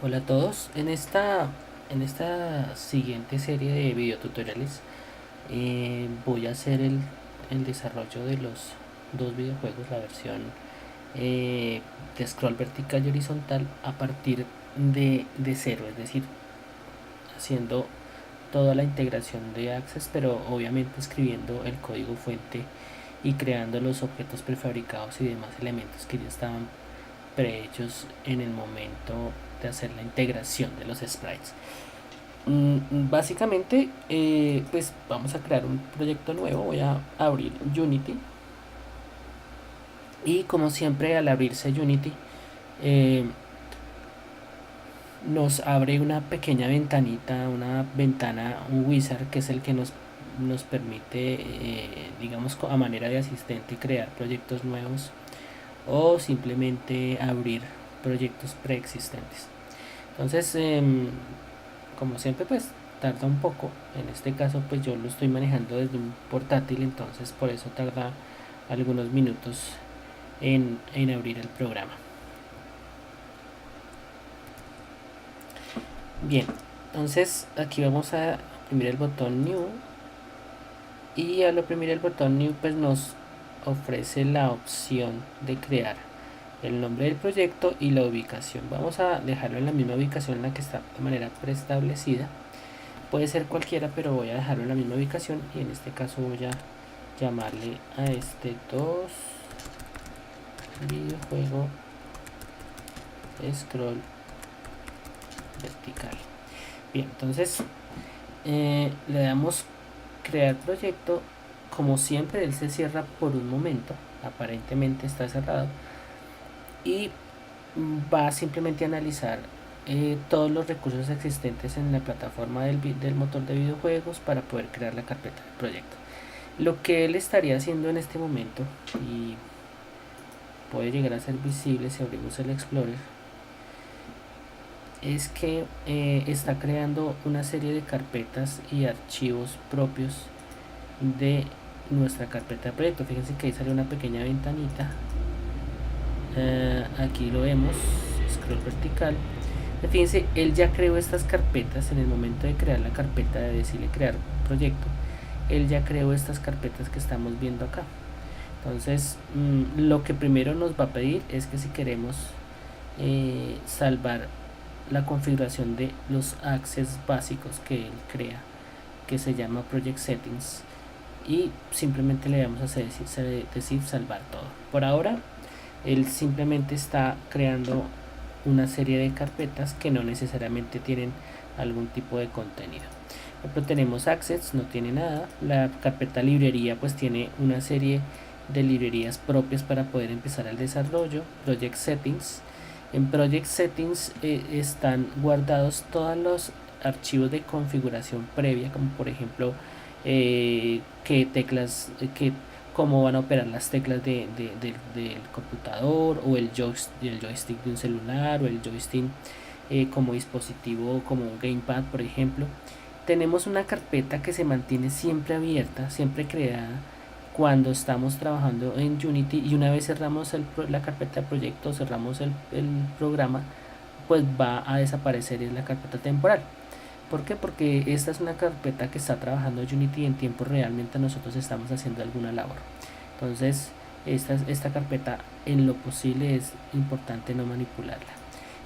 Hola a todos, en esta siguiente serie de videotutoriales voy a hacer el desarrollo de los dos videojuegos, la versión de scroll vertical y horizontal a partir de cero, es decir, haciendo toda la integración de Access, pero obviamente escribiendo el código fuente y creando los objetos prefabricados y demás elementos que ya estaban prehechos en el momento de hacer la integración de los sprites. Básicamente, pues vamos a crear un proyecto nuevo. Voy a abrir Unity y, como siempre, al abrirse Unity eh, nos abre una pequeña ventanita, una ventana, un wizard, que es el que nos permite, digamos, a manera de asistente, crear proyectos nuevos o simplemente abrir proyectos preexistentes. Entonces, como siempre, pues tarda un poco. En este caso, pues yo lo estoy manejando desde un portátil, entonces por eso tarda algunos minutos en abrir el programa. Bien, entonces aquí vamos a oprimir el botón New, y al oprimir el botón New pues nos ofrece la opción de crear el nombre del proyecto y la ubicación. Vamos a dejarlo en la misma ubicación en la que está de manera preestablecida. Puede ser cualquiera, pero voy a dejarlo en la misma ubicación, y en este caso voy a llamarle a este 2 videojuego scroll vertical. Bien, entonces le damos crear proyecto. Como siempre, él se cierra por un momento, aparentemente está cerrado, y va simplemente a analizar todos los recursos existentes en la plataforma del motor de videojuegos para poder crear la carpeta del proyecto. Lo que él estaría haciendo en este momento, y puede llegar a ser visible si abrimos el Explorer, es que está creando una serie de carpetas y archivos propios de nuestra carpeta de proyecto. Fíjense que ahí sale una pequeña ventanita. Aquí lo vemos, scroll vertical. Fíjense, él ya creó estas carpetas en el momento de crear la carpeta, de decirle crear proyecto. Él ya creó estas carpetas que estamos viendo acá. Entonces, lo que primero nos va a pedir es que si queremos salvar la configuración de los access básicos que él crea, que se llama Project Settings, y simplemente le vamos a decir salvar todo. Por ahora, él simplemente está creando una serie de carpetas que no necesariamente tienen algún tipo de contenido. Por ejemplo, tenemos Access, no tiene nada. La carpeta librería pues tiene una serie de librerías propias para poder empezar el desarrollo. Project Settings. En Project Settings están guardados todos los archivos de configuración previa, como por ejemplo qué teclas, cómo van a operar las teclas del computador, o el joystick de un celular, o el joystick como dispositivo, como un gamepad, por ejemplo. Tenemos una carpeta que se mantiene siempre abierta, siempre creada cuando estamos trabajando en Unity, y una vez cerramos la carpeta de proyecto, cerramos el programa, pues va a desaparecer en la carpeta temporal. ¿Por qué? Porque esta es una carpeta que está trabajando Unity en tiempo real mientras nosotros estamos haciendo alguna labor. Entonces, esta carpeta, en lo posible, es importante no manipularla.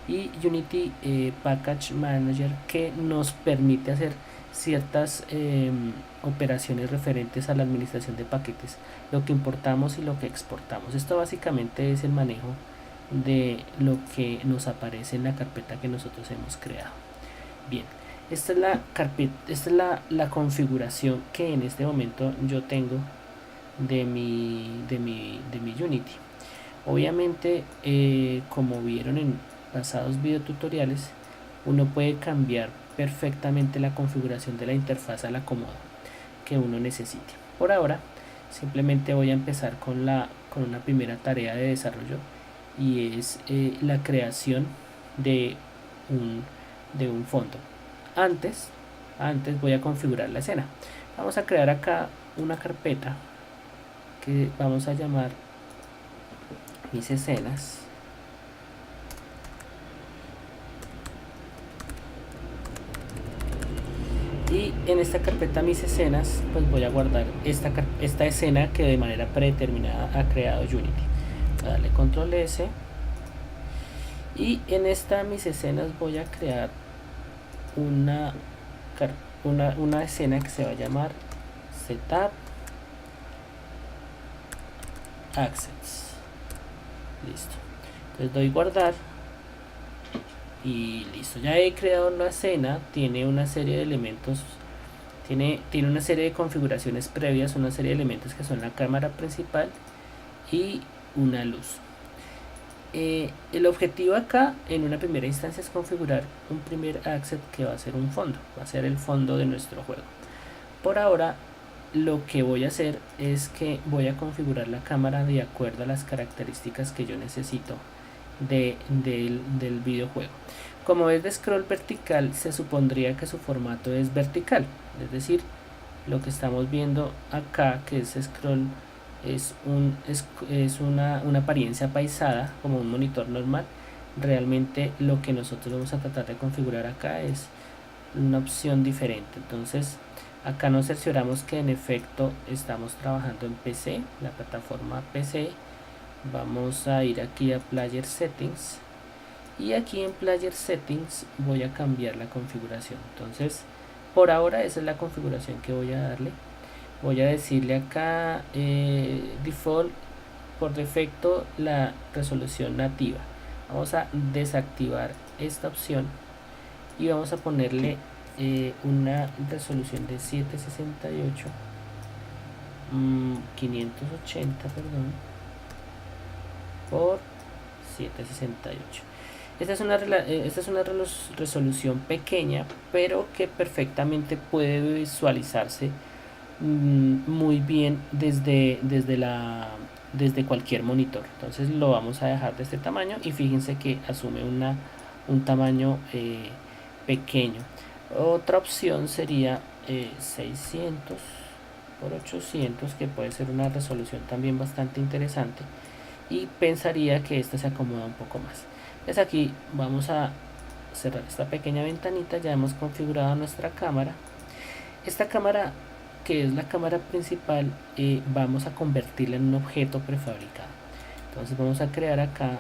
Y Unity Package Manager, que nos permite hacer ciertas operaciones referentes a la administración de paquetes, lo que importamos y lo que exportamos. Esto básicamente es el manejo de lo que nos aparece en la carpeta que nosotros hemos creado. Bien, esta es la carpeta, esta es la configuración que en este momento yo tengo de mi Unity. Obviamente, como vieron en pasados videotutoriales, uno puede cambiar perfectamente la configuración de la interfaz al acomodo que uno necesite. Por ahora, simplemente voy a empezar con una primera tarea de desarrollo, y es la creación de un fondo. Antes, antes voy a configurar la escena. Vamos a crear acá una carpeta que vamos a llamar mis escenas. Y en esta carpeta mis escenas pues voy a guardar esta escena que de manera predeterminada ha creado Unity. Voy a darle control S y en esta mis escenas voy a crear una escena que se va a llamar Setup Assets. Listo, entonces doy guardar y listo, ya he creado una escena. Tiene una serie de elementos, tiene una serie de configuraciones previas, una serie de elementos que son la cámara principal y una luz. El objetivo acá en una primera instancia es configurar un primer asset que va a ser un fondo, va a ser el fondo de nuestro juego. Por ahora lo que voy a hacer es que voy a configurar la cámara de acuerdo a las características que yo necesito del videojuego. Como es de scroll vertical, se supondría que su formato es vertical, es decir, lo que estamos viendo acá, que es scroll, es una apariencia paisada como un monitor normal. Realmente lo que nosotros vamos a tratar de configurar acá es una opción diferente. Entonces acá nos cercioramos que en efecto estamos trabajando en PC, la plataforma PC. Vamos a ir aquí a Player Settings y aquí en Player Settings voy a cambiar la configuración. Entonces por ahora esa es la configuración que voy a darle. Voy a decirle acá default, por defecto la resolución nativa. Vamos a desactivar esta opción y vamos a ponerle una resolución de 768 580 perdón por 768. Esta es una resolución pequeña, pero que perfectamente puede visualizarse muy bien desde cualquier monitor. Entonces lo vamos a dejar de este tamaño y fíjense que asume un tamaño pequeño. Otra opción sería 600 por 800, que puede ser una resolución también bastante interesante, y pensaría que esta se acomoda un poco más. Pues aquí vamos a cerrar esta pequeña ventanita. Ya hemos configurado nuestra cámara. Esta cámara, que es la cámara principal, vamos a convertirla en un objeto prefabricado. Entonces vamos a crear acá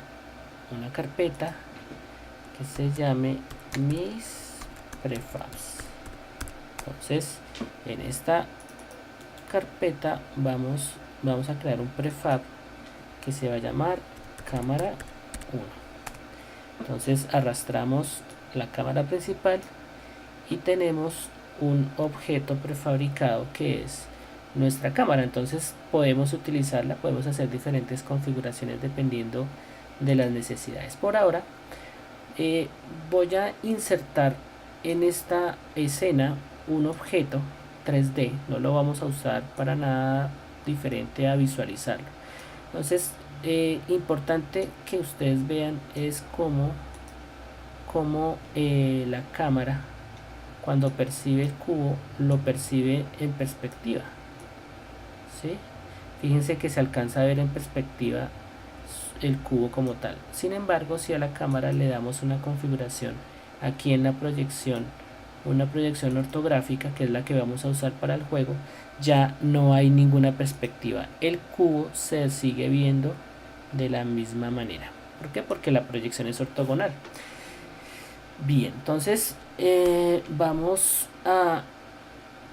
una carpeta que se llame mis prefabs. Entonces en esta carpeta vamos a crear un prefab que se va a llamar cámara 1. Entonces arrastramos la cámara principal y tenemos un objeto prefabricado que es nuestra cámara. Entonces podemos utilizarla, podemos hacer diferentes configuraciones dependiendo de las necesidades. Por ahora voy a insertar en esta escena un objeto 3D. No lo vamos a usar para nada diferente a visualizarlo. Entonces importante que ustedes vean es cómo la cámara, cuando percibe el cubo, lo percibe en perspectiva, ¿sí? Fíjense que se alcanza a ver en perspectiva el cubo como tal. Sin embargo, si a la cámara le damos una configuración aquí en la proyección, una proyección ortográfica, que es la que vamos a usar para el juego, ya no hay ninguna perspectiva. El cubo se sigue viendo de la misma manera. ¿Por qué? Porque la proyección es ortogonal. Bien, entonces vamos a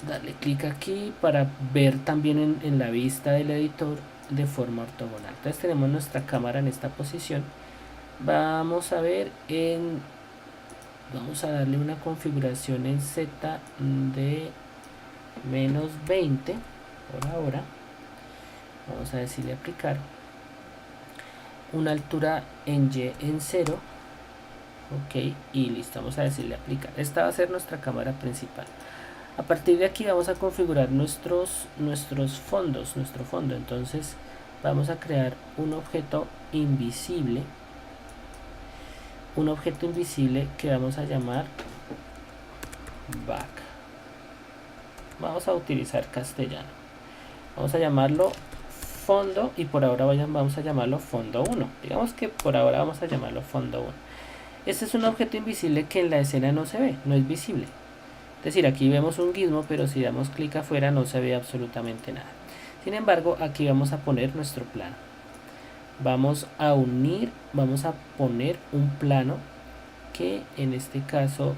darle clic aquí para ver también en la vista del editor de forma ortogonal. Entonces tenemos nuestra cámara en esta posición. Vamos a ver vamos a darle una configuración en Z de menos 20 por ahora. Vamos a decirle aplicar una altura en Y en 0. Ok, y listo, vamos a decirle aplicar. Esta va a ser nuestra cámara principal. A partir de aquí vamos a configurar nuestro fondo. Entonces vamos a crear un objeto invisible que vamos a llamar back. Vamos a utilizar castellano. Vamos a llamarlo fondo y por ahora vamos a llamarlo fondo 1. Digamos que por ahora vamos a llamarlo fondo 1. Este es un objeto invisible que en la escena no se ve, no es visible. decir, aquí vemos un gizmo, pero si damos clic afuera no se ve absolutamente nada. Sin embargo, aquí vamos a poner nuestro plano. Vamos a unir, vamos a poner un plano que en este caso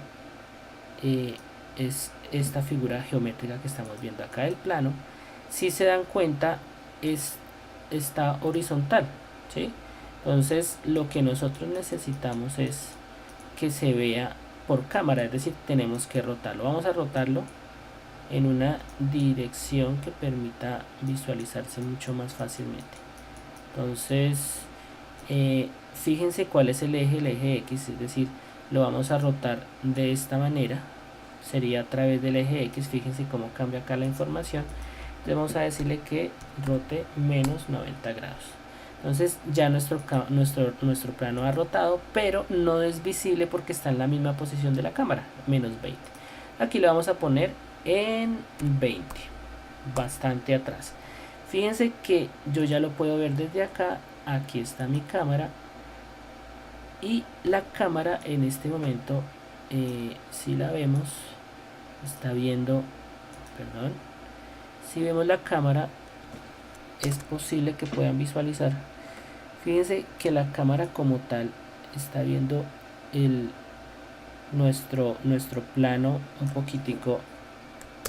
es esta figura geométrica que estamos viendo acá del plano. Si se dan cuenta, está horizontal, ¿sí? Entonces lo que nosotros necesitamos es que se vea por cámara, es decir, tenemos que rotarlo. Vamos a rotarlo en una dirección que permita visualizarse mucho más fácilmente. Entonces fíjense cuál es el eje X, es decir, lo vamos a rotar de esta manera, sería a través del eje X. Fíjense cómo cambia acá la información. Entonces vamos a decirle que rote menos 90 grados. Entonces ya nuestro plano ha rotado, pero no es visible porque está en la misma posición de la cámara, menos 20. Aquí lo vamos a poner en 20, bastante atrás. Fíjense que yo ya lo puedo ver desde acá. Aquí está mi cámara, y la cámara en este momento, si la vemos, está viendo, perdón, si vemos la cámara, es posible que puedan visualizar. Fíjense que la cámara como tal está viendo nuestro plano un poquitico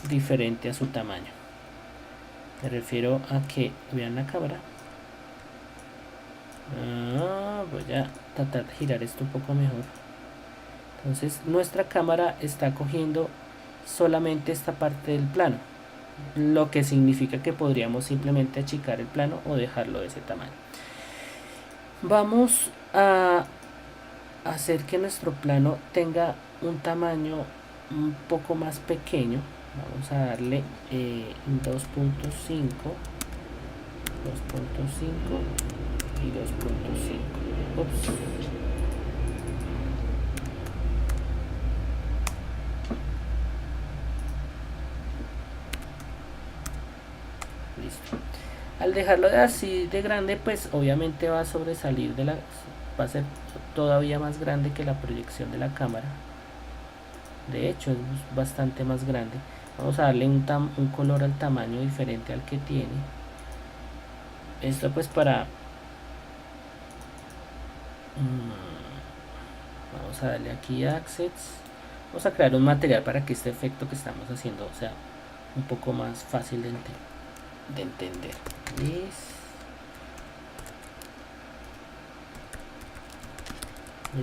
diferente a su tamaño. Me refiero a que vean la cámara. Voy a tratar de girar esto un poco mejor. Entonces nuestra cámara está cogiendo solamente esta parte del plano, lo que significa que podríamos simplemente achicar el plano o dejarlo de ese tamaño. Vamos a hacer que nuestro plano tenga un tamaño un poco más pequeño. Vamos a darle 2.5 y 2.5. Ups. Listo. Al dejarlo así de grande, pues obviamente va a sobresalir va a ser todavía más grande que la proyección de la cámara. De hecho, es bastante más grande. Vamos a darle un color al tamaño diferente al que tiene. Esto pues para... vamos a darle aquí a Assets. Vamos a crear un material para que este efecto que estamos haciendo sea un poco más fácil de entender. Mis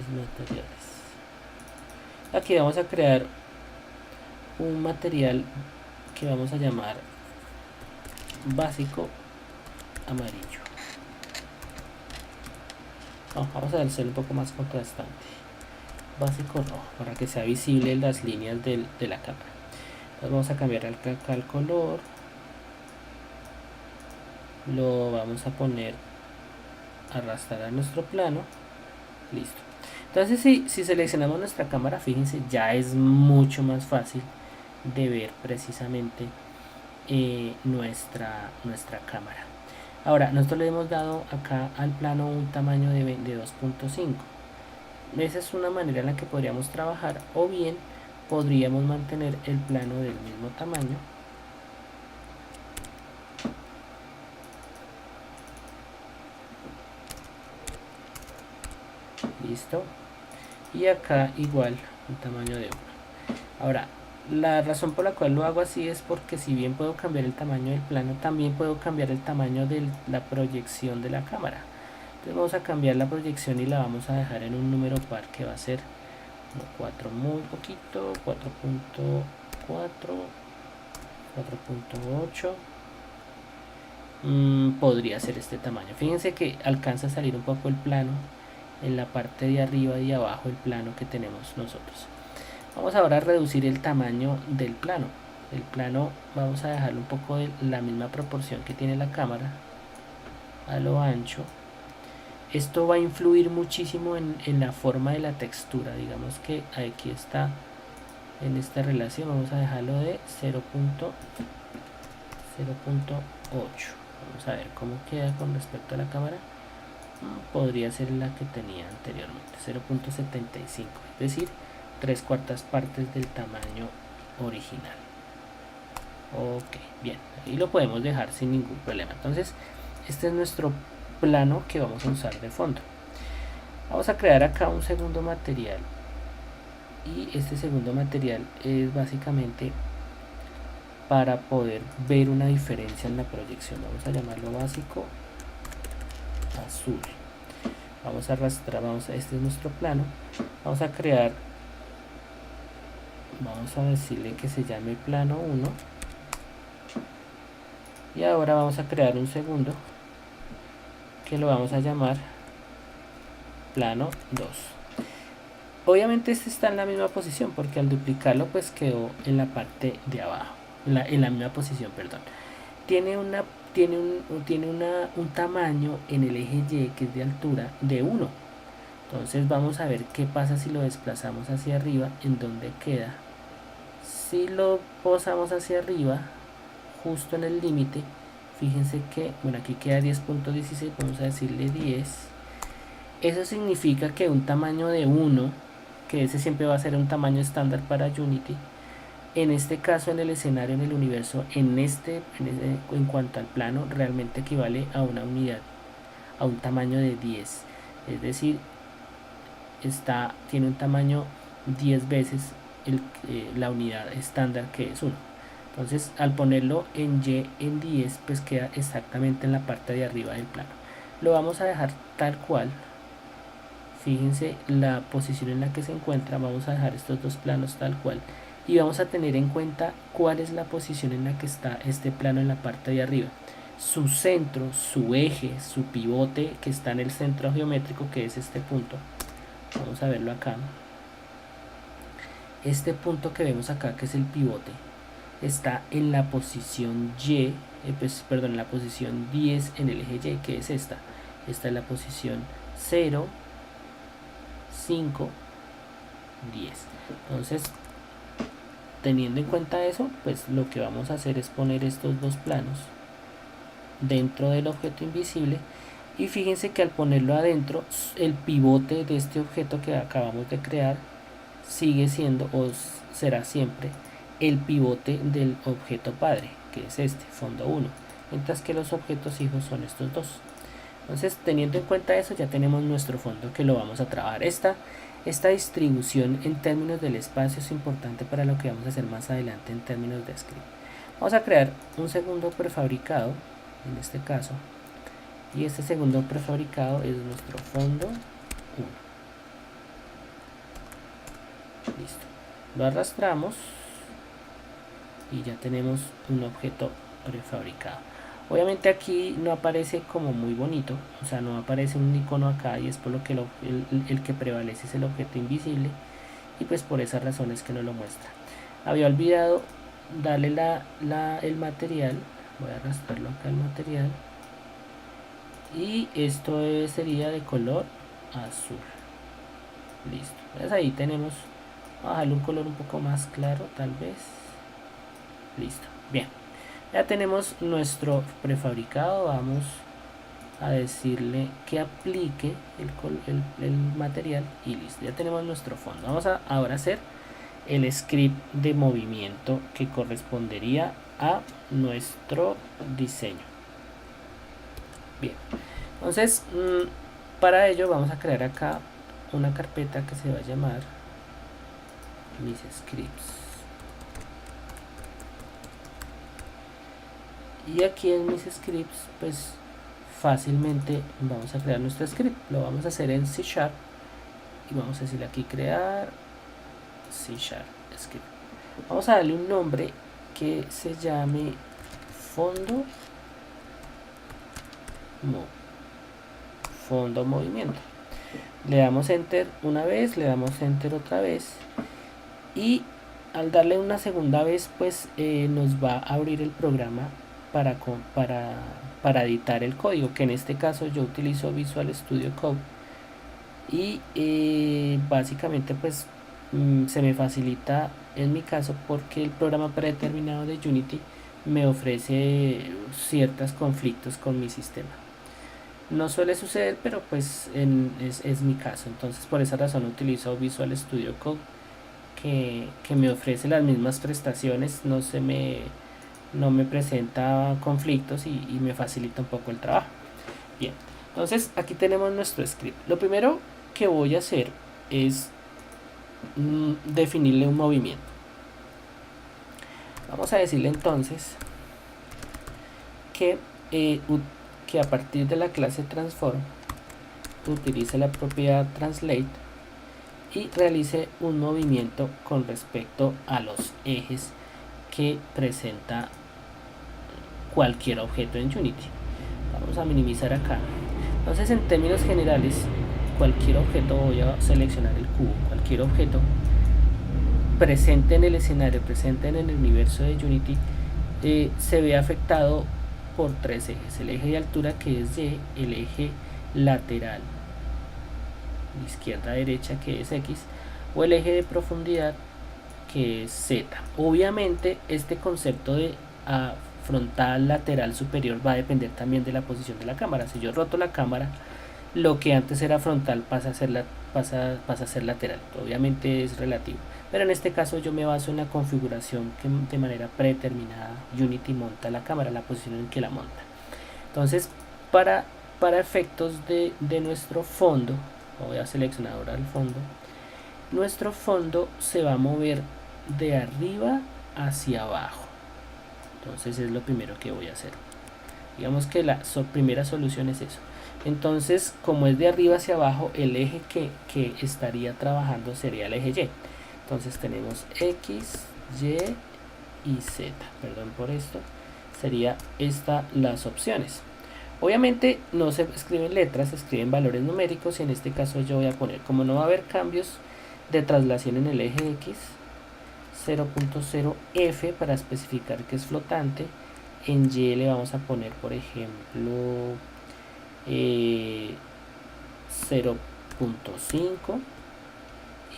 materiales. Aquí vamos a crear un material que vamos a llamar básico amarillo. Vamos a hacerlo un poco más contrastante. Básico rojo, para que sea visible las líneas de la cámara. Entonces vamos a cambiar acá el color. Lo vamos a poner, arrastrar a nuestro plano. Listo. Entonces si seleccionamos nuestra cámara, fíjense, ya es mucho más fácil de ver precisamente nuestra cámara. Ahora nosotros le hemos dado acá al plano un tamaño de 2.5. esa es una manera en la que podríamos trabajar, o bien podríamos mantener el plano del mismo tamaño. Listo. Y acá igual un tamaño de 1. Ahora, la razón por la cual lo hago así es porque si bien puedo cambiar el tamaño del plano, también puedo cambiar el tamaño de la proyección de la cámara. Entonces vamos a cambiar la proyección y la vamos a dejar en un número par que va a ser 4 muy poquito, 4.4, 4.8. Podría ser este tamaño. Fíjense que alcanza a salir un poco el plano en la parte de arriba y abajo, el plano que tenemos nosotros. Vamos ahora a reducir el tamaño del plano. El plano vamos a dejarlo un poco de la misma proporción que tiene la cámara, a lo ancho. Esto va a influir muchísimo en la forma de la textura. Digamos que aquí está en esta relación. Vamos a dejarlo de 0.8. Vamos a ver cómo queda con respecto a la cámara. Podría ser la que tenía anteriormente, 0.75, es decir, 3/4 partes del tamaño original. Ok, bien, ahí lo podemos dejar sin ningún problema. Entonces este es nuestro plano que vamos a usar de fondo. Vamos a crear acá un segundo material, y este segundo material es básicamente para poder ver una diferencia en la proyección. Vamos a llamarlo básico azul. Vamos a arrastrar, este es nuestro plano. Vamos a crear, vamos a decirle que se llame plano 1, y ahora vamos a crear un segundo que lo vamos a llamar plano 2. Obviamente este está en la misma posición porque al duplicarlo pues quedó en la parte de abajo, en la misma posición, perdón. Tiene un tamaño en el eje Y, que es de altura de 1. Entonces vamos a ver qué pasa si lo desplazamos hacia arriba, en donde queda. Si lo posamos hacia arriba, justo en el límite, fíjense que, bueno, aquí queda 10.16, vamos a decirle 10. Eso significa que un tamaño de 1, que ese siempre va a ser un tamaño estándar para Unity, en este caso, en el escenario, en el universo, en cuanto al plano, realmente equivale a una unidad, a un tamaño de 10. Es decir, tiene un tamaño 10 veces la unidad estándar, que es 1. Entonces, al ponerlo en Y en 10, pues queda exactamente en la parte de arriba del plano. Lo vamos a dejar tal cual. Fíjense la posición en la que se encuentra. Vamos a dejar estos dos planos tal cual. Y vamos a tener en cuenta cuál es la posición en la que está este plano en la parte de arriba. Su centro, su eje, su pivote que está en el centro geométrico, que es este punto. Vamos a verlo acá. Este punto que vemos acá, que es el pivote, está en la posición Y, en la posición 10 en el eje Y, que es esta. Esta es la posición 0, 5, 10. Entonces, teniendo en cuenta eso, pues lo que vamos a hacer es poner estos dos planos dentro del objeto invisible, y fíjense que al ponerlo adentro, el pivote de este objeto que acabamos de crear sigue siendo, o será siempre, el pivote del objeto padre, que es este, fondo 1, mientras que los objetos hijos son estos dos. Entonces, teniendo en cuenta eso, ya tenemos nuestro fondo que lo vamos a trabajar. Esta distribución en términos del espacio es importante para lo que vamos a hacer más adelante en términos de script. Vamos a crear un segundo prefabricado, en este caso, y este segundo prefabricado es nuestro fondo 1. Listo. Lo arrastramos y ya tenemos un objeto prefabricado. Obviamente aquí no aparece como muy bonito, o sea, no aparece un icono acá, y es por lo que el que prevalece es el objeto invisible, y pues por esas razones que no lo muestra. Había olvidado darle el material. Voy a arrastrarlo acá, el material, y esto sería de color azul. Listo, pues ahí tenemos. Vamos a darle un color un poco más claro, tal vez. Listo, bien, ya tenemos nuestro prefabricado. Vamos a decirle que aplique el material, y listo, ya tenemos nuestro fondo. Vamos a ahora hacer el script de movimiento que correspondería a nuestro diseño. Bien, entonces para ello vamos a crear acá una carpeta que se va a llamar mis scripts, y aquí en mis scripts pues fácilmente vamos a crear nuestro script. Lo vamos a hacer en C#, y vamos a decirle aquí crear C# script. Vamos a darle un nombre que se llame fondo movimiento. Le damos enter una vez, le damos enter otra vez, y al darle una segunda vez pues nos va a abrir el programa para editar el código, que en este caso yo utilizo Visual Studio Code, y básicamente pues se me facilita en mi caso porque el programa predeterminado de Unity me ofrece ciertos conflictos con mi sistema. No suele suceder, pero pues es mi caso. Entonces por esa razón utilizo Visual Studio Code que me ofrece las mismas prestaciones, no me presenta conflictos y me facilita un poco el trabajo. Bien, entonces aquí tenemos nuestro script. Lo primero que voy a hacer es definirle un movimiento. Vamos a decirle entonces que a partir de la clase transform utilice la propiedad translate y realice un movimiento con respecto a los ejes que presenta cualquier objeto en Unity. Vamos a minimizar acá. Entonces, en términos generales, cualquier objeto, voy a seleccionar el cubo, cualquier objeto presente en el escenario, presente en el universo de Unity, se ve afectado por tres ejes: el eje de altura, que es Y, el eje lateral de izquierda a derecha, que es X, o el eje de profundidad, que es Z. Obviamente este concepto de frontal, lateral, superior va a depender también de la posición de la cámara. Si yo roto la cámara, lo que antes era frontal pasa a ser lateral. Obviamente es relativo, pero en este caso yo me baso en la configuración que de manera predeterminada Unity monta la cámara, la posición en que la monta. Entonces, para efectos de nuestro fondo, voy a seleccionar ahora el fondo. Nuestro fondo se va a mover de arriba hacia abajo. Entonces es lo primero que voy a hacer. Digamos que la primera solución es eso. Entonces, como es de arriba hacia abajo, el eje que estaría trabajando sería el eje Y. Entonces tenemos X, Y y Z. Perdón por esto. Sería las opciones. Obviamente no se escriben letras, se escriben valores numéricos, y en este caso yo voy a poner, como no va a haber cambios de traslación en el eje X, 0.0F para especificar que es flotante. En Y le vamos a poner, por ejemplo, 0.5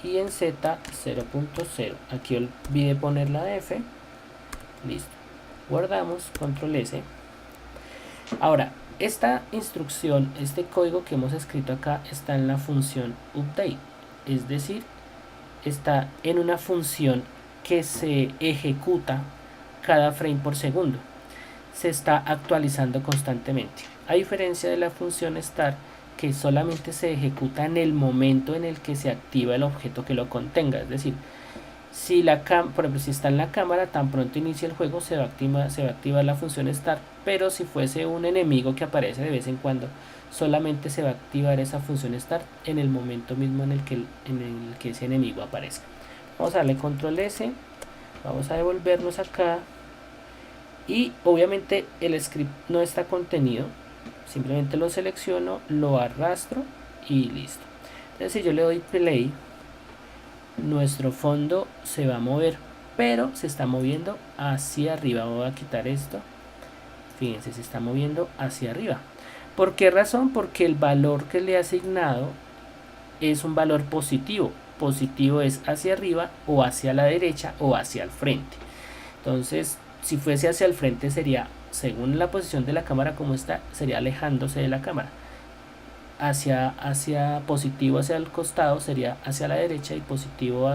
y en Z 0.0. Aquí olvidé poner la F. Listo. Guardamos, control S. Ahora, esta instrucción, este código que hemos escrito acá, está en la función update, es decir, está en una función que se ejecuta cada frame por segundo. Se está actualizando constantemente, a diferencia de la función start, que solamente se ejecuta en el momento en el que se activa el objeto que lo contenga. Es decir, si por ejemplo, si está en la cámara, tan pronto inicia el juego, se va a activar la función start, pero si fuese un enemigo que aparece de vez en cuando, solamente se va a activar esa función start en el momento mismo en el que ese enemigo aparezca. Vamos a darle control S, vamos a devolvernos acá, y obviamente el script no está contenido, simplemente lo selecciono, lo arrastro y listo. Entonces, si yo le doy play, nuestro fondo se va a mover, pero se está moviendo hacia arriba. Voy a quitar esto. Fíjense, se está moviendo hacia arriba. ¿Por qué razón? Porque el valor que le he asignado es un valor positivo. Positivo es hacia arriba o hacia la derecha o hacia el frente. Entonces, si fuese hacia el frente sería, según la posición de la cámara como está, sería alejándose de la cámara. Hacia positivo hacia el costado sería hacia la derecha, y positivo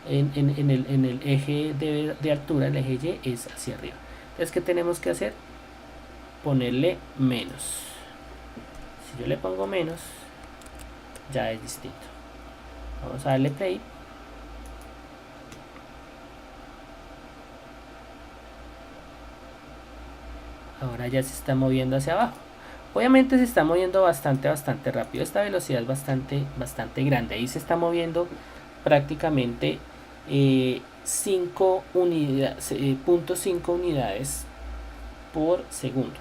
en el eje de altura, el eje Y, es hacia arriba. Entonces, ¿qué tenemos que hacer? Ponerle menos. Si yo le pongo menos, ya es distinto. Vamos a darle play. Ahora ya se está moviendo hacia abajo. Obviamente se está moviendo bastante rápido. Esta velocidad es bastante grande. Ahí se está moviendo prácticamente 0.5 unidades por segundo.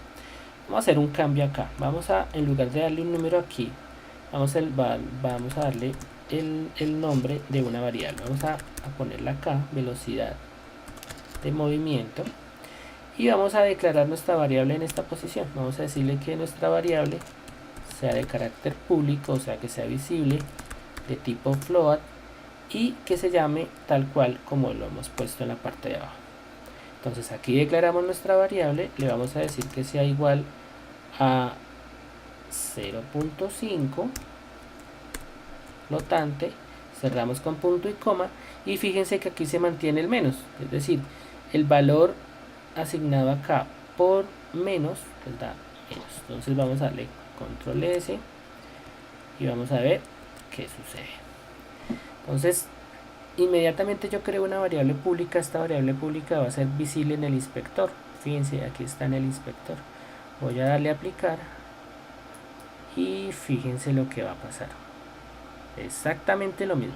Vamos a hacer un cambio acá. Vamos a, en lugar de darle un número aquí, vamos a darle el nombre de una variable. Vamos a ponerla acá, velocidad de movimiento. Y vamos a declarar nuestra variable en esta posición. Vamos a decirle que nuestra variable sea de carácter público, o sea que sea visible, de tipo float, y que se llame tal cual como lo hemos puesto en la parte de abajo. Entonces aquí declaramos nuestra variable, le vamos a decir que sea igual a 0.5 flotante, cerramos con punto y coma, y fíjense que aquí se mantiene el menos, es decir, el valor asignado acá por menos, pues da menos. Entonces vamos a darle control S y vamos a ver qué sucede. Entonces inmediatamente yo creo una variable pública. Esta variable pública va a ser visible en el inspector. Fíjense, aquí está en el inspector. Voy a darle a aplicar y fíjense lo que va a pasar. Exactamente lo mismo.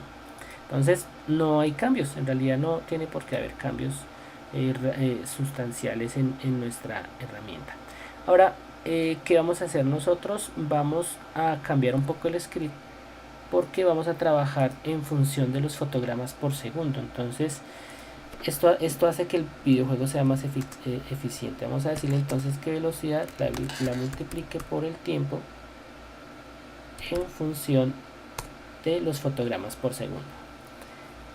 Entonces no hay cambios, en realidad no tiene por qué haber cambios sustanciales en nuestra herramienta. Ahora, ¿qué vamos a hacer nosotros? Vamos a cambiar un poco el script, porque vamos a trabajar en función de los fotogramas por segundo. Entonces esto hace que el videojuego sea más eficiente. Vamos a decirle entonces que velocidad la multiplique por el tiempo en función de los fotogramas por segundo.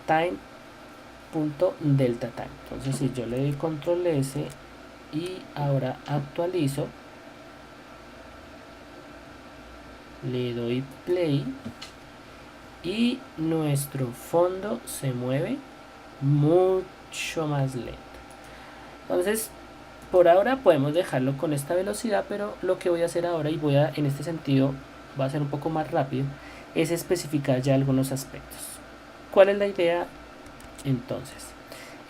Time.delta time. Entonces si yo le doy control S y ahora actualizo, le doy play y nuestro fondo se mueve mucho más lento. Entonces por ahora podemos dejarlo con esta velocidad, pero lo que voy a hacer ahora, y en este sentido va a ser un poco más rápido, es especificar ya algunos aspectos. ¿Cuál es la idea? Entonces,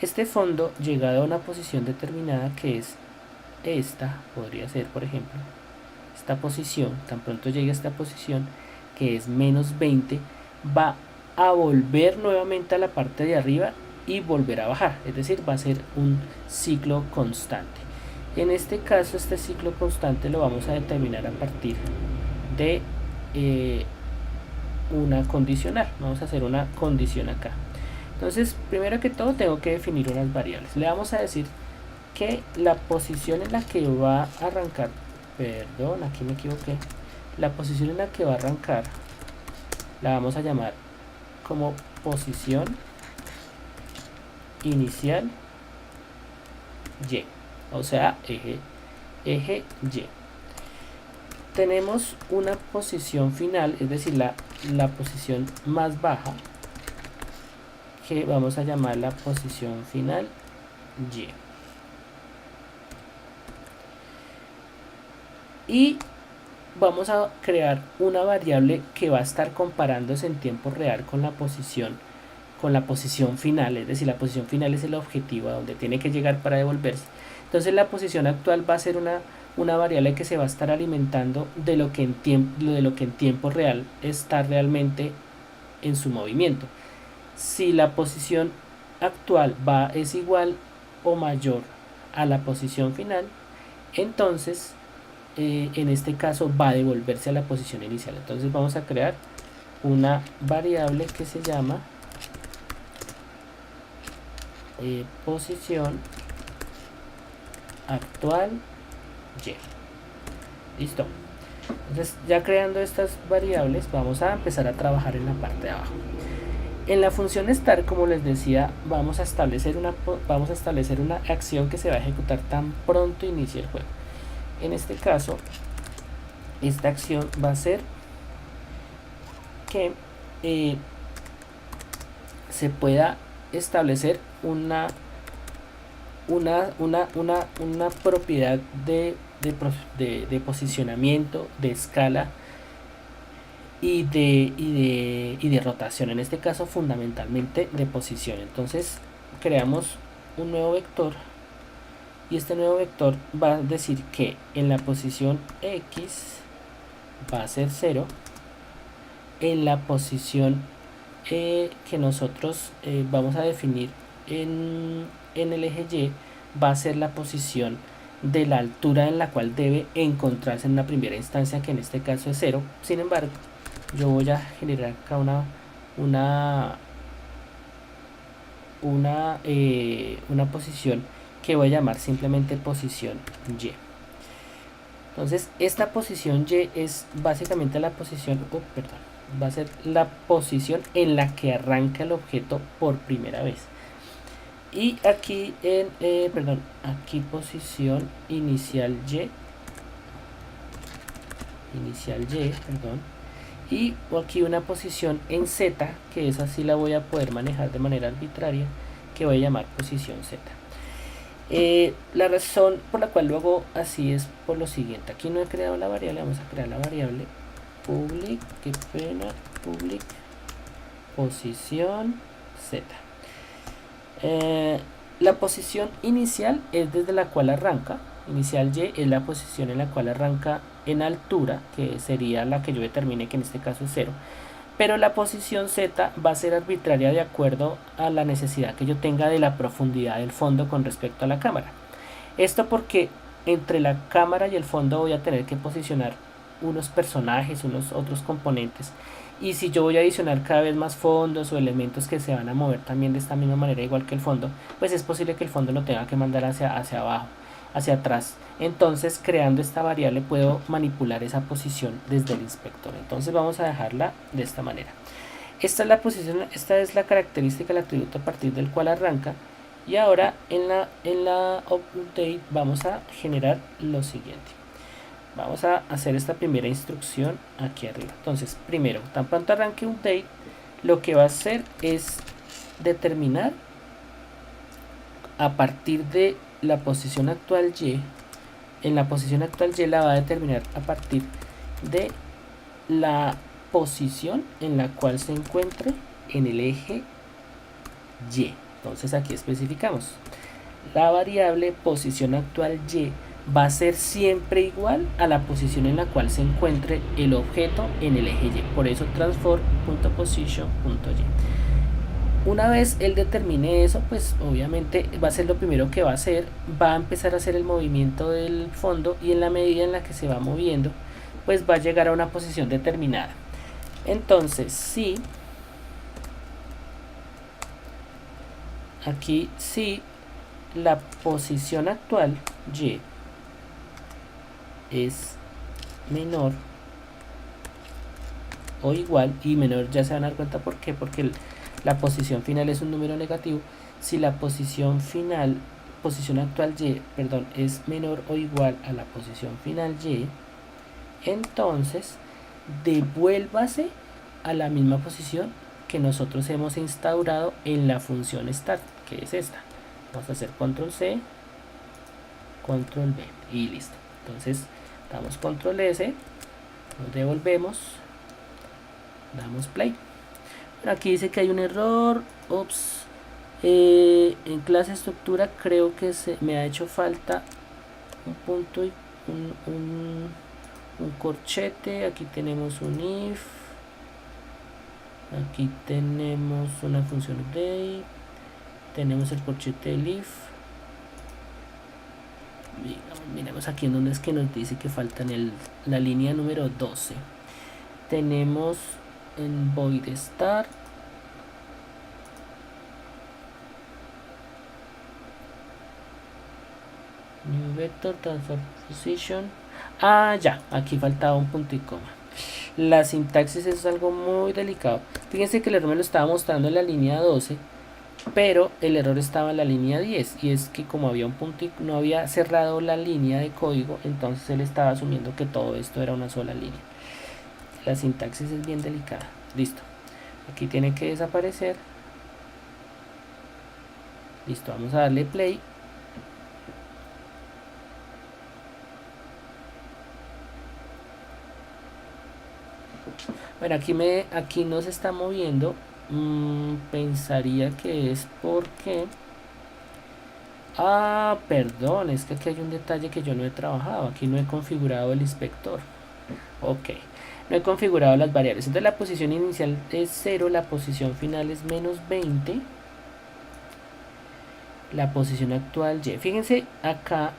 este fondo llegado a una posición determinada, que es esta, podría ser por ejemplo esta posición, tan pronto llegue a esta posición que es menos 20, va a volver nuevamente a la parte de arriba y volver a bajar, es decir, va a ser un ciclo constante. En este caso, este ciclo constante lo vamos a determinar a partir de una condicional. Vamos a hacer una condición acá. Entonces, primero que todo tengo que definir unas variables. Le vamos a decir que la posición en la que va a arrancar, perdón, aquí me equivoqué, la posición en la que va a arrancar la vamos a llamar como posición inicial Y, o sea, eje Y. Tenemos una posición final, es decir, la posición más baja, que vamos a llamar la posición final Y. Y vamos a crear una variable que va a estar comparándose en tiempo real con la posición final, es decir, la posición final es el objetivo a donde tiene que llegar para devolverse. Entonces la posición actual va a ser una variable que se va a estar alimentando de lo que en tiempo real está realmente en su movimiento. Si la posición actual es igual o mayor a la posición final, entonces en este caso va a devolverse a la posición inicial. Entonces vamos a crear una variable que se llama posición actual Y. Listo. Entonces, ya creando estas variables, vamos a empezar a trabajar en la parte de abajo. En la función start, como les decía, vamos a establecer una acción que se va a ejecutar tan pronto inicie el juego. En este caso, esta acción va a ser que se pueda establecer una propiedad de posicionamiento, de escala y de rotación, en este caso fundamentalmente de posición. Entonces creamos un nuevo vector y este nuevo vector va a decir que en la posición X va a ser 0, en la posición que nosotros vamos a definir en el eje Y va a ser la posición de la altura en la cual debe encontrarse en una primera instancia, que en este caso es 0. Sin embargo, yo voy a generar acá una posición que voy a llamar simplemente posición Y. Entonces esta posición Y es básicamente la posición, va a ser la posición en la que arranca el objeto por primera vez. Y aquí aquí posición inicial Y, y aquí una posición en Z, que esa sí la voy a poder manejar de manera arbitraria, que voy a llamar posición Z. La razón por la cual luego así es por lo siguiente: aquí no he creado la variable, vamos a crear la variable public, qué pena, public posición Z. La posición inicial es desde la cual arranca. Inicial Y es la posición en la cual arranca en altura, que sería la que yo determine, que en este caso es 0. Pero la posición Z va a ser arbitraria de acuerdo a la necesidad que yo tenga de la profundidad del fondo con respecto a la cámara. Esto porque entre la cámara y el fondo voy a tener que posicionar unos personajes, unos otros componentes. Y si yo voy a adicionar cada vez más fondos o elementos que se van a mover también de esta misma manera, igual que el fondo, pues es posible que el fondo lo tenga que mandar hacia abajo, hacia atrás. Entonces, creando esta variable puedo manipular esa posición desde el inspector. Entonces vamos a dejarla de esta manera. Esta es la posición, esta es la característica, el atributo a partir del cual arranca. Y ahora en la update vamos a generar lo siguiente. Vamos a hacer esta primera instrucción aquí arriba. Entonces, primero, tan pronto arranque update, lo que va a hacer es determinar a partir de la posición actual Y. En la posición actual Y la va a determinar a partir de la posición en la cual se encuentre en el eje Y. Entonces aquí especificamos: la variable posición actual Y va a ser siempre igual a la posición en la cual se encuentre el objeto en el eje Y. Por eso transform.position.y. Una vez él determine eso, pues obviamente va a ser lo primero que va a hacer. Va a empezar a hacer el movimiento del fondo, y en la medida en la que se va moviendo, pues va a llegar a una posición determinada. Entonces, si aquí, si la posición actual Y es menor o igual, y menor ya se van a dar cuenta por qué, porque la posición final es un número negativo. Si la posición final, posición actual Y, perdón, es menor o igual a la posición final Y, entonces devuélvase a la misma posición que nosotros hemos instaurado en la función start, que es esta. Vamos a hacer control C, control V y listo. Entonces damos control S, nos devolvemos, damos play. Bueno, aquí dice que hay un error. Ups. En clase estructura creo que me ha hecho falta un punto y un corchete. Aquí tenemos un if, aquí tenemos una función update, tenemos el corchete del if. Miremos aquí en donde es que nos dice que falta en la línea número 12. Tenemos en void start, new vector transform position. Ya, aquí faltaba un punto y coma. La sintaxis es algo muy delicado. Fíjense que el error me lo estaba mostrando en la línea 12, pero el error estaba en la línea 10, y es que como había un punto y no había cerrado la línea de código, entonces él estaba asumiendo que todo esto era una sola línea. La sintaxis es bien delicada. Listo, aquí tiene que desaparecer. Listo, vamos a darle play. Bueno, aquí no se está moviendo. Pensaría que es porque... perdón, es que aquí hay un detalle que yo no he trabajado. Aquí no he configurado el inspector. Ok, no he configurado las variables. Entonces la posición inicial es 0, la posición final es menos 20. La posición actual Y. Fíjense acá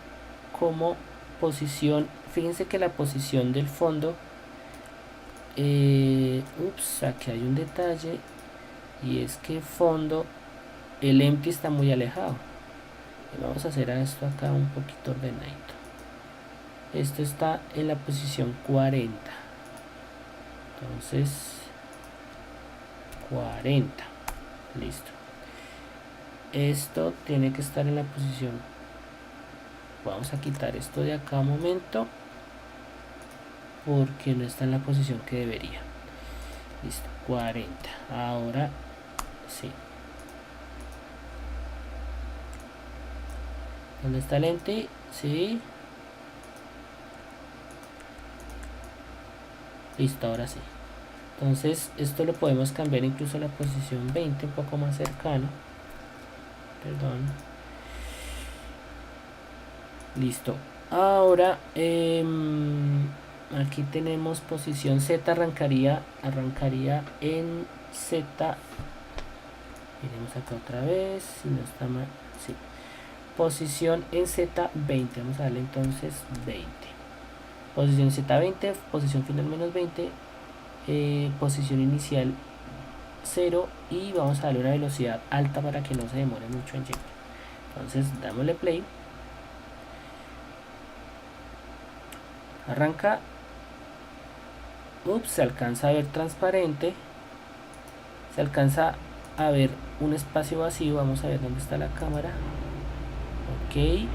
como posición. Fíjense que la posición del fondo... aquí hay un detalle, y es que fondo, el empty está muy alejado. Y vamos a hacer esto acá un poquito ordenadito. Esto está en la posición 40. Entonces 40. Listo. Esto tiene que estar en la posición. Vamos a quitar esto de acá un momento, porque no está en la posición que debería. Listo, 40. Ahora sí. ¿Dónde está el ente? Sí. Listo, ahora sí. Entonces esto lo podemos cambiar incluso a la posición 20, un poco más cercano. Perdón. Listo. Ahora aquí tenemos posición Z, arrancaría en Z. Miremos acá otra vez, si no está mal. Sí. Posición en Z20. Vamos a darle entonces 20. Posición Z20, posición final menos 20, posición inicial 0 y vamos a darle una velocidad alta para que no se demore mucho en llegar. Entonces dámosle play. Arranca. Ups, se alcanza a ver transparente. Se alcanza a ver un espacio vacío. Vamos a ver dónde está la cámara. Ok.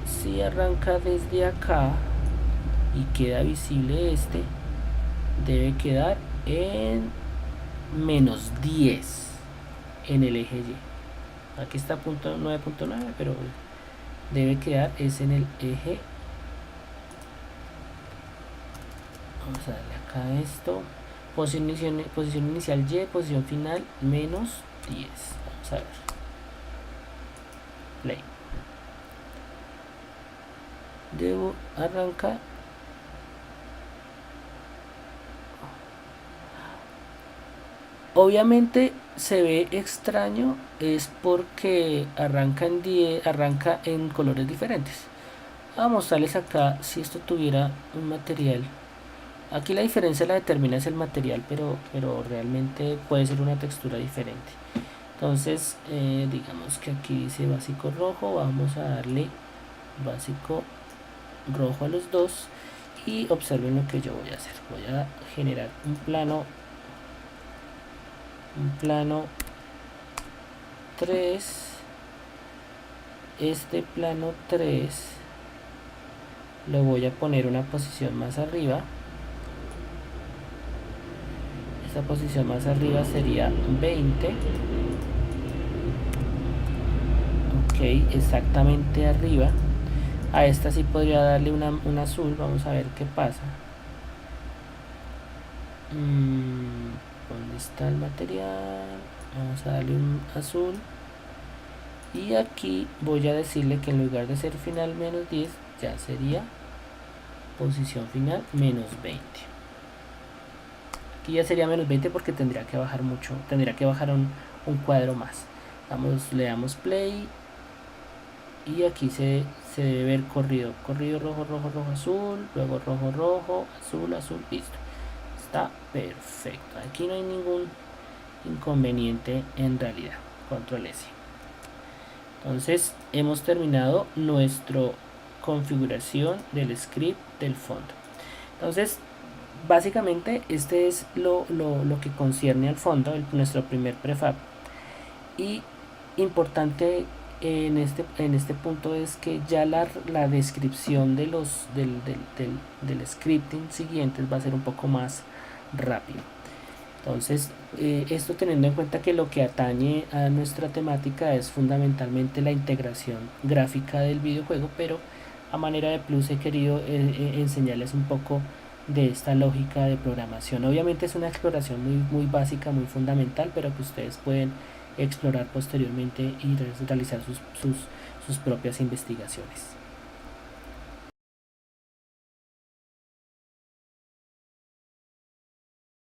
Si arranca desde acá y queda visible este, debe quedar en menos 10 en el eje Y. Aquí está punto 9.9, pero debe quedar es en el eje. Vamos a darle acá a esto. Posición inicial Y, posición final menos 10. Vamos a ver. Play. Debo arrancar. Obviamente se ve extraño, es porque arranca en colores diferentes. Vamos a mostrarles acá si esto tuviera un material. Aquí la diferencia la determina es el material, pero realmente puede ser una textura diferente. Entonces digamos que aquí dice básico rojo, vamos a darle básico rojo a los dos y observen lo que yo voy a hacer. Voy a generar un plano 3. Este plano 3 lo voy a poner una posición más arriba. Esta posición más arriba sería 20. Ok, exactamente arriba. A esta sí podría darle un azul. Vamos a ver qué pasa. ¿Dónde está el material? Vamos a darle un azul. Y aquí voy a decirle que en lugar de ser final menos 10, ya sería posición final menos 20. Aquí ya sería menos 20 porque tendría que bajar mucho. Tendría que bajar un cuadro más. Le damos play. Y aquí se debe ver corrido rojo, rojo, rojo, azul, luego rojo, rojo, azul, azul, listo. Está perfecto. Aquí no hay ningún inconveniente en realidad. Control S. Entonces hemos terminado nuestra configuración del script del fondo. Entonces básicamente este es lo que concierne al fondo, nuestro primer prefab. Y importante en este punto es que ya la descripción de del scripting siguientes va a ser un poco más rápido. Entonces esto teniendo en cuenta que lo que atañe a nuestra temática es fundamentalmente la integración gráfica del videojuego, pero a manera de plus he querido enseñarles un poco de esta lógica de programación. Obviamente es una exploración muy básica, muy fundamental, pero que ustedes pueden explorar posteriormente y realizar sus propias investigaciones.